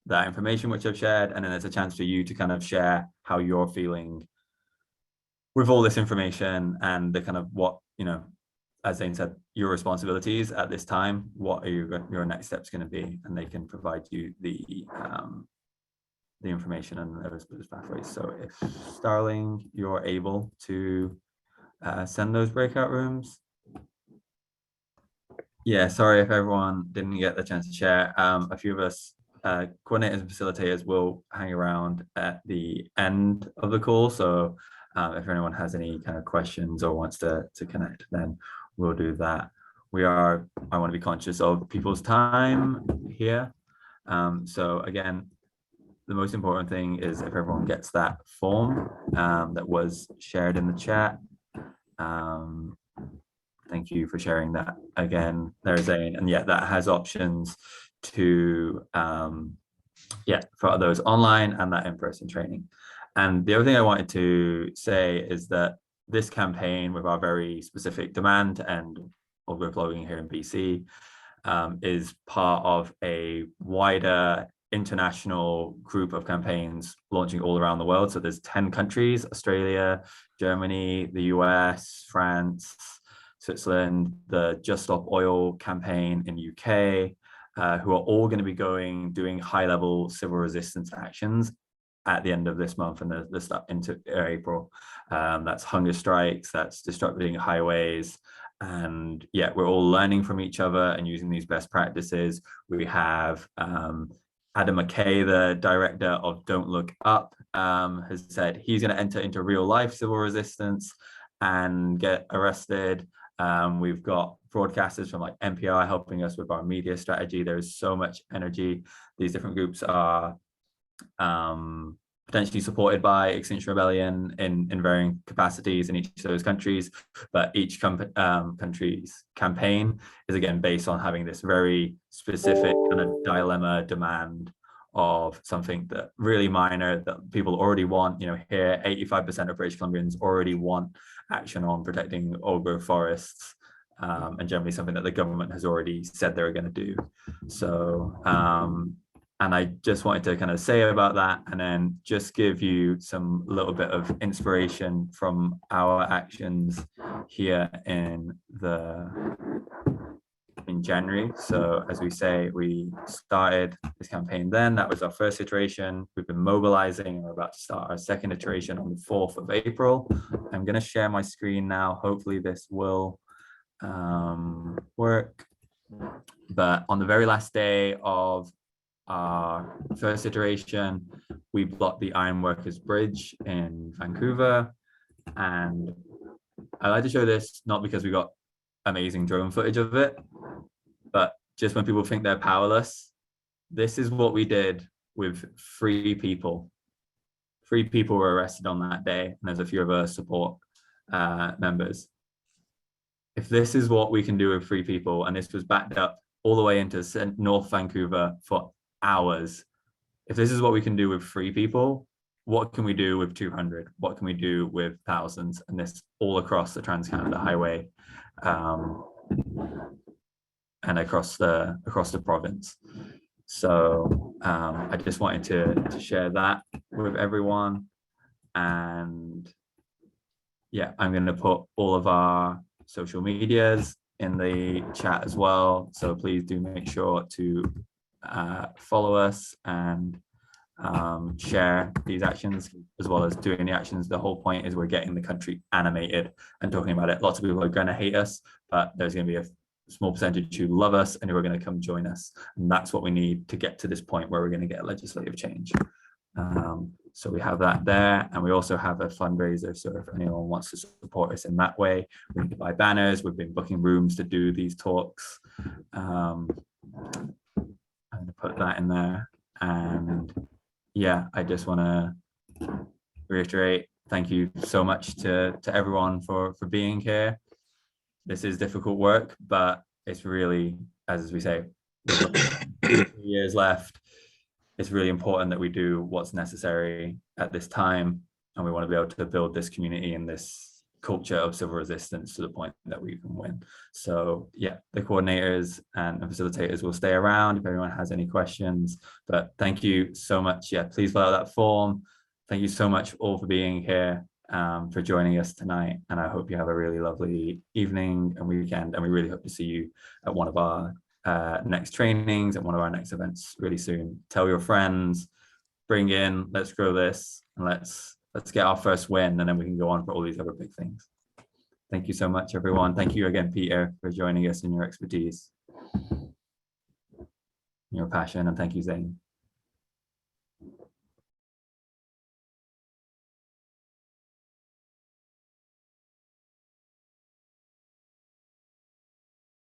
that information which I've shared, and then there's a chance for you to kind of share how you're feeling with all this information and the kind of what, as Zane said, your responsibilities at this time. What are your next steps going to be? And they can provide you the information and those pathways. So if Starling, you're able to send those breakout rooms. Yeah, sorry if everyone didn't get the chance to share. A few of us coordinators and facilitators will hang around at the end of the call. So if anyone has any kind of questions or wants to connect, then we'll do that. I want to be conscious of people's time here. So again, the most important thing is if everyone gets that form that was shared in the chat. Thank you for sharing that again. There's and yeah, that has options to for those online and that in-person training. And the other thing I wanted to say is that this campaign, with our very specific demand and overflowing here in BC, is part of a wider international group of campaigns launching all around the world. So there's 10 countries: Australia, Germany, the US, France, Switzerland, the Just Stop Oil campaign in UK, who are all going to be doing high-level civil resistance actions at the end of this month and the start into April. That's hunger strikes, that's disrupting highways. And yeah, we're all learning from each other and using these best practices. We have Adam McKay, the director of Don't Look Up, has said he's going to enter into real life civil resistance and get arrested. We've got broadcasters from like NPR helping us with our media strategy. There is so much energy. These different groups are potentially supported by Extinction Rebellion in varying capacities in each of those countries, but each country's campaign is again based on having this very specific kind of dilemma demand of something that really minor that people already want. Here 85% of British Columbians already want action on protecting old growth forests, and generally something that the government has already said they're going to do. So and I just wanted to kind of say about that, and then just give you some little bit of inspiration from our actions here in the in January. So as we say, we started this campaign then. That was our first iteration. We've been mobilizing and we're about to start our second iteration on the 4th of April. I'm going to share my screen now. Hopefully this will work. But on the very last day of our first iteration, we blocked the Ironworkers Bridge in Vancouver. And I like to show this not because we got amazing drone footage of it, but just when people think they're powerless, this is what we did with 3 people. 3 people were arrested on that day, and there's a few of our support members. If this is what we can do with 3 people, and this was backed up all the way into North Vancouver for hours, if this is what we can do with 3 people, what can we do with 200? What can we do with thousands? And this all across the Trans-Canada Highway and across the province. So I just wanted to share that with everyone. And yeah, I'm going to put all of our social medias in the chat as well. So please do make sure to follow us and share these actions as well as doing the actions. The whole point is we're getting the country animated and talking about it. Lots of people are going to hate us, but there's going to be a small percentage who love us and who are going to come join us. And that's what we need to get to this point where we're going to get legislative change. So we have that there, and we also have a fundraiser. So if anyone wants to support us in that way, we can buy banners. We've been booking rooms to do these talks. I'm going to put that in there. And yeah, I just want to reiterate, thank you so much to everyone for being here. This is difficult work, but it's really, as we say, 2 years left. It's really important that we do what's necessary at this time, and we want to be able to build this community and this culture of civil resistance to the point that we can win. So yeah, the coordinators and facilitators will stay around if anyone has any questions, but thank you so much. Yeah, please fill out that form. Thank you so much all for being here, for joining us tonight, and I hope you have a really lovely evening and weekend, and we really hope to see you at one of our next trainings and one of our next events really soon. Tell your friends, bring in, let's grow this, and let's get our first win, and then we can go on for all these other big things. Thank you so much, everyone. Thank you again, Peter, for joining us and your expertise, your passion, and thank you, Zane.